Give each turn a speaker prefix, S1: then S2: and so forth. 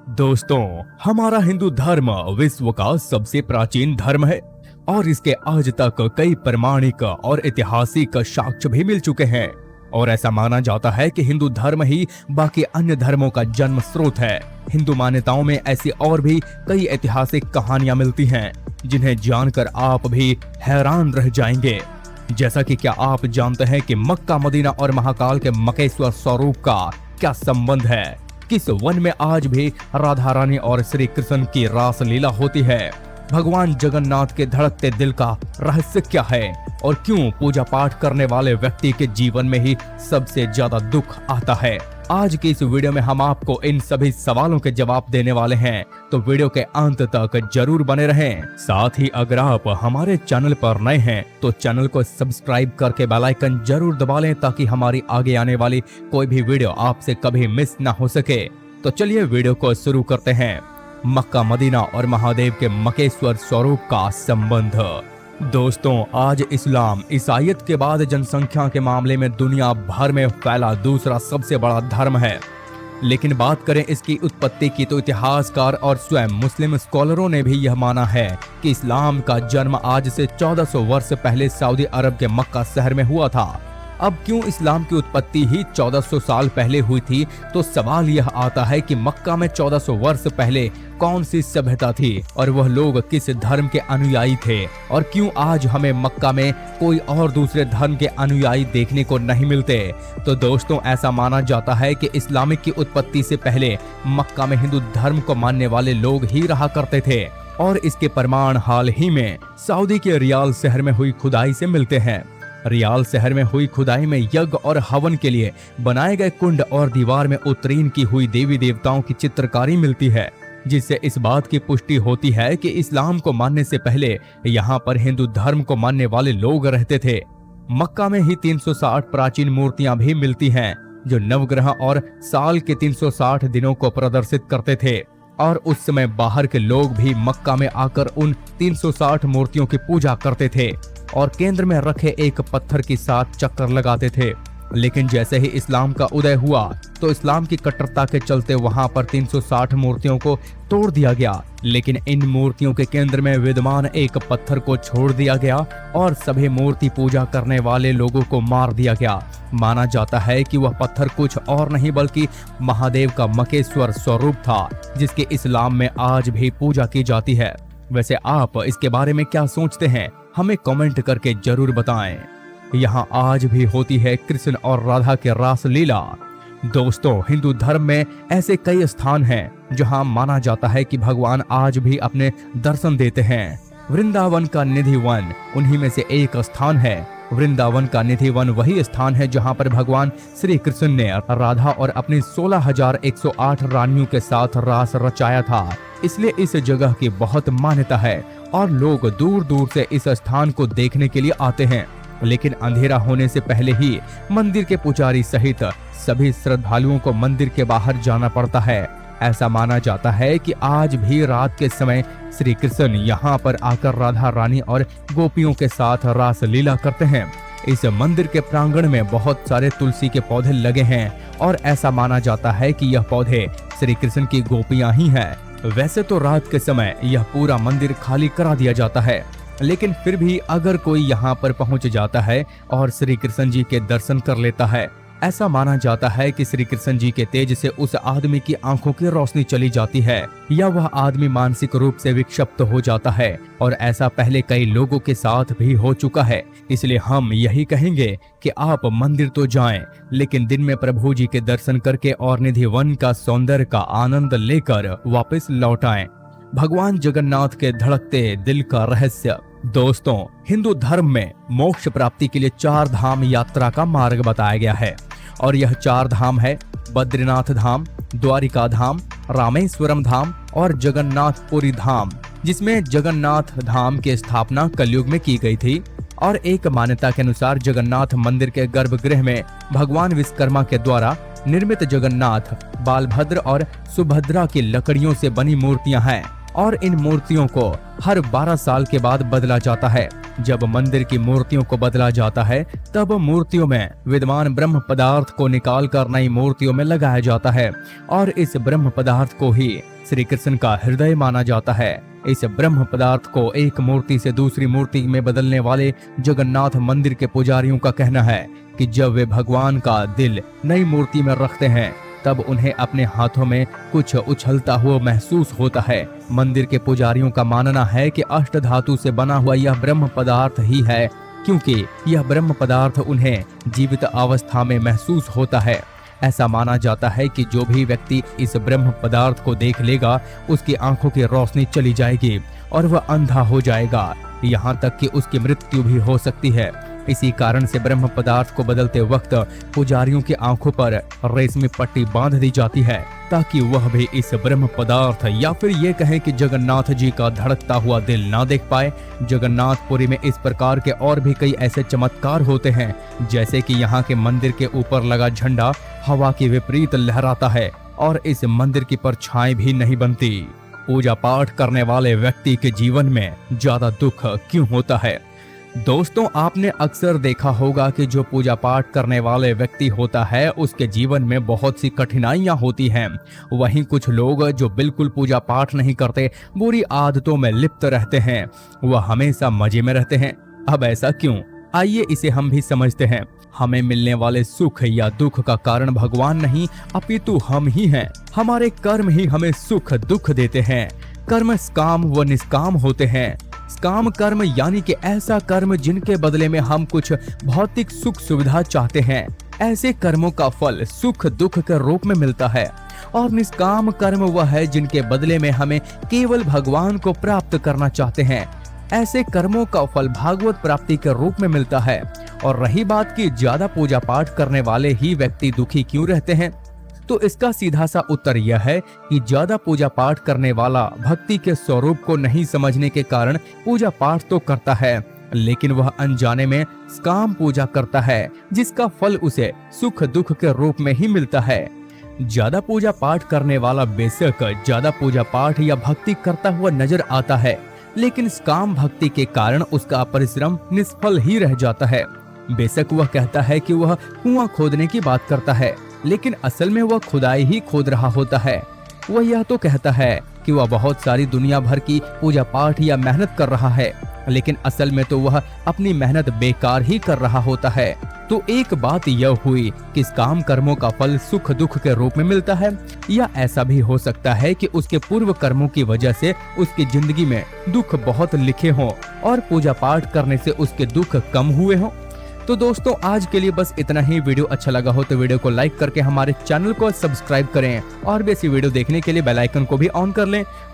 S1: दोस्तों, हमारा हिंदू धर्म विश्व का सबसे प्राचीन धर्म है और इसके आज तक कई प्रमाणिक और ऐतिहासिक साक्ष्य भी मिल चुके हैं। और ऐसा माना जाता है कि हिंदू धर्म ही बाकी अन्य धर्मों का जन्म स्रोत है। हिंदू मान्यताओं में ऐसी और भी कई ऐतिहासिक कहानियां मिलती हैं जिन्हें जानकर आप भी हैरान रह जाएंगे। जैसा कि क्या आप जानते हैं कि मक्का, मदीना और महाकाल के मकेश्वर स्वरूप का क्या संबंध है? किस वन में आज भी राधा रानी और श्री कृष्ण की रास लीला होती है? भगवान जगन्नाथ के धड़कते दिल का रहस्य क्या है? और क्यों पूजा पाठ करने वाले व्यक्ति के जीवन में ही सबसे ज्यादा दुख आता है? आज की इस वीडियो में हम आपको इन सभी सवालों के जवाब देने वाले हैं, तो वीडियो के अंत तक जरूर बने रहें। साथ ही अगर आप हमारे चैनल पर नए हैं तो चैनल को सब्सक्राइब करके बेल आइकन जरूर दबा लें ताकि हमारी आगे आने वाली कोई भी वीडियो आपसे कभी मिस ना हो सके। तो चलिए वीडियो को शुरू करते हैं। मक्का, मदीना और महादेव के मकेश्वर स्वरूप का संबंध। दोस्तों, आज इस्लाम ईसाईयत के बाद जनसंख्या के मामले में दुनिया भर में फैला दूसरा सबसे बड़ा धर्म है। लेकिन बात करें इसकी उत्पत्ति की तो इतिहासकार और स्वयं मुस्लिम स्कॉलरों ने भी यह माना है कि इस्लाम का जन्म आज से 1400 वर्ष पहले सऊदी अरब के मक्का शहर में हुआ था। अब क्यों इस्लाम की उत्पत्ति ही 1400 साल पहले हुई थी, तो सवाल यह आता है कि मक्का में 1400 वर्ष पहले कौन सी सभ्यता थी और वह लोग किस धर्म के अनुयायी थे, और क्यों आज हमें मक्का में कोई और दूसरे धर्म के अनुयायी देखने को नहीं मिलते। तो दोस्तों, ऐसा माना जाता है कि इस्लामिक की उत्पत्ति से पहले मक्का में हिंदू धर्म को मानने वाले लोग ही रहा करते थे, और इसके प्रमाण हाल ही में सऊदी के रियाल शहर में हुई खुदाई से मिलते हैं। रियाल शहर में हुई खुदाई में यज्ञ और हवन के लिए बनाए गए कुंड और दीवार में उत्कीर्ण की हुई देवी देवताओं की चित्रकारी मिलती है, जिससे इस बात की पुष्टि होती है कि इस्लाम को मानने से पहले यहाँ पर हिंदू धर्म को मानने वाले लोग रहते थे। मक्का में ही 360 प्राचीन मूर्तियां भी मिलती हैं जो नवग्रह और साल के 360 दिनों को प्रदर्शित करते थे, और उस समय बाहर के लोग भी मक्का में आकर उन 360 मूर्तियों की पूजा करते थे और केंद्र में रखे एक पत्थर के साथ चक्कर लगाते थे। लेकिन जैसे ही इस्लाम का उदय हुआ तो इस्लाम की कट्टरता के चलते वहां पर 360 मूर्तियों को तोड़ दिया गया, लेकिन इन मूर्तियों के केंद्र में विद्यमान एक पत्थर को छोड़ दिया गया और सभी मूर्ति पूजा करने वाले लोगों को मार दिया गया। माना जाता है कि वह पत्थर कुछ और नहीं बल्कि महादेव का मकेश्वर स्वरूप था, जिसके इस्लाम में आज भी पूजा की जाती है। वैसे आप इसके बारे में क्या सोचते हैं, हमें कमेंट करके जरूर बताएं। यहाँ आज भी होती है कृष्ण और राधा की रास लीला। दोस्तों, हिंदू धर्म में ऐसे कई स्थान हैं जहाँ माना जाता है कि भगवान आज भी अपने दर्शन देते हैं। वृंदावन का निधि वन उन्हीं में से एक स्थान है। वृंदावन का निधि वन वही स्थान है जहाँ पर भगवान श्री कृष्ण ने राधा और अपनी 16,108 रानियों के साथ रास रचाया था। इसलिए इस जगह की बहुत मान्यता है और लोग दूर दूर से इस स्थान को देखने के लिए आते हैं। लेकिन अंधेरा होने से पहले ही मंदिर के पुजारी सहित सभी श्रद्धालुओं को मंदिर के बाहर जाना पड़ता है। ऐसा माना जाता है कि आज भी रात के समय श्री कृष्ण यहाँ पर आकर राधा रानी और गोपियों के साथ रास लीला करते हैं। इस मंदिर के प्रांगण में बहुत सारे तुलसी के पौधे लगे हैं और ऐसा माना जाता है कि यह पौधे श्री कृष्ण की गोपियां ही हैं। वैसे तो रात के समय यह पूरा मंदिर खाली करा दिया जाता है, लेकिन फिर भी अगर कोई यहाँ पर पहुँच जाता है और श्री कृष्ण जी के दर्शन कर लेता है, ऐसा माना जाता है कि श्री कृष्ण जी के तेज से उस आदमी की आंखों की रोशनी चली जाती है या वह आदमी मानसिक रूप से विक्षिप्त हो जाता है, और ऐसा पहले कई लोगों के साथ भी हो चुका है। इसलिए हम यही कहेंगे कि आप मंदिर तो जाएं, लेकिन दिन में प्रभु जी के दर्शन करके और निधि वन का सौंदर्य का आनंद लेकर वापस लौट आएं। भगवान जगन्नाथ के धड़कते दिल का रहस्य। दोस्तों, हिंदू धर्म में मोक्ष प्राप्ति के लिए 4 धाम यात्रा का मार्ग बताया गया है, और यह 4 धाम है बद्रीनाथ धाम, द्वारिका धाम, रामेश्वरम धाम और जगन्नाथपुरी धाम, जिसमें जगन्नाथ धाम की स्थापना कलयुग में की गई थी। और एक मान्यता के अनुसार जगन्नाथ मंदिर के गर्भगृह में भगवान विश्वकर्मा के द्वारा निर्मित जगन्नाथ, बालभद्र और सुभद्रा की लकड़ियों से बनी मूर्तियां हैं, और इन मूर्तियों को हर 12 साल के बाद बदला जाता है। जब मंदिर की मूर्तियों को बदला जाता है तब मूर्तियों में विद्यमान ब्रह्म पदार्थ को निकाल कर नई मूर्तियों में लगाया जाता है और इस ब्रह्म पदार्थ को ही श्री कृष्ण का हृदय माना जाता है। इस ब्रह्म पदार्थ को एक मूर्ति से दूसरी मूर्ति में बदलने वाले जगन्नाथ मंदिर के पुजारियों का कहना है कि जब वे भगवान का दिल नई मूर्ति में रखते हैं तब उन्हें अपने हाथों में कुछ उछलता हुआ महसूस होता है। मंदिर के पुजारियों का मानना है कि अष्ट धातु से बना हुआ यह ब्रह्म पदार्थ ही है, क्योंकि यह ब्रह्म पदार्थ उन्हें जीवित अवस्था में महसूस होता है। ऐसा माना जाता है कि जो भी व्यक्ति इस ब्रह्म पदार्थ को देख लेगा उसकी आंखों की रोशनी चली जाएगी और वह अंधा हो जाएगा, यहाँ तक कि उसकी मृत्यु भी हो सकती है। इसी कारण से ब्रह्म पदार्थ को बदलते वक्त पुजारियों की आंखों पर रेशमी पट्टी बांध दी जाती है ताकि वह भी इस ब्रह्म पदार्थ या फिर ये कहें कि जगन्नाथ जी का धड़कता हुआ दिल ना देख पाए। जगन्नाथपुरी में इस प्रकार के और भी कई ऐसे चमत्कार होते हैं, जैसे कि यहाँ के मंदिर के ऊपर लगा झंडा हवा के विपरीत लहराता है और इस मंदिर की परछाई भी नहीं बनती। पूजा पाठ करने वाले व्यक्ति के जीवन में ज्यादा दुख क्यों होता है? दोस्तों, आपने अक्सर देखा होगा कि जो पूजा पाठ करने वाले व्यक्ति होता है उसके जीवन में बहुत सी कठिनाइयां होती हैं। वहीं कुछ लोग जो बिल्कुल पूजा पाठ नहीं करते, बुरी आदतों में लिप्त रहते हैं, वह हमेशा मजे में रहते हैं। अब ऐसा क्यों? आइए इसे हम भी समझते हैं। हमें मिलने वाले सुख या दुख का कारण भगवान नहीं अपितु हम ही हैं। हमारे कर्म ही हमें सुख दुख देते हैं। कर्म सकाम व निष्काम होते हैं। सकाम कर्म यानी कि ऐसा कर्म जिनके बदले में हम कुछ भौतिक सुख सुविधा चाहते हैं। ऐसे कर्मों का फल सुख दुख के रूप में मिलता है। और निष्काम कर्म वह है जिनके बदले में हमें केवल भगवान को प्राप्त करना चाहते हैं। ऐसे कर्मों का फल भागवत प्राप्ति के रूप में मिलता है। और रही बात कि ज्यादा पूजा पाठ करने वाले ही व्यक्ति दुखी क्यों रहते हैं, तो इसका सीधा सा उत्तर यह है कि ज्यादा पूजा पाठ करने वाला भक्ति के स्वरूप को नहीं समझने के कारण पूजा पाठ तो करता है, लेकिन वह अनजाने में काम पूजा करता है जिसका फल उसे सुख दुख के रूप में ही मिलता है। ज्यादा पूजा पाठ करने वाला बेशक ज्यादा पूजा पाठ या भक्ति करता हुआ नजर आता है, लेकिन काम भक्ति के कारण उसका परिश्रम निष्फल ही रह जाता है। बेशक वह कहता है कि वह कुआं खोदने की बात करता है, लेकिन असल में वह खुदाई ही खोद रहा होता है। वह यह तो कहता है कि वह बहुत सारी दुनिया भर की पूजा पाठ या मेहनत कर रहा है, लेकिन असल में तो वह अपनी मेहनत बेकार ही कर रहा होता है। तो एक बात यह हुई कि इस काम कर्मों का फल सुख दुख के रूप में मिलता है, या ऐसा भी हो सकता है कि उसके पूर्व कर्मों की वजह से उसकी जिंदगी में दुख बहुत लिखे हों और पूजा पाठ करने से उसके दुख कम हुए हों। तो दोस्तों, आज के लिए बस इतना ही। वीडियो अच्छा लगा हो तो वीडियो को लाइक करके हमारे चैनल को सब्सक्राइब करें और भी ऐसी वीडियो देखने के लिए बेल आइकन को भी ऑन कर लें।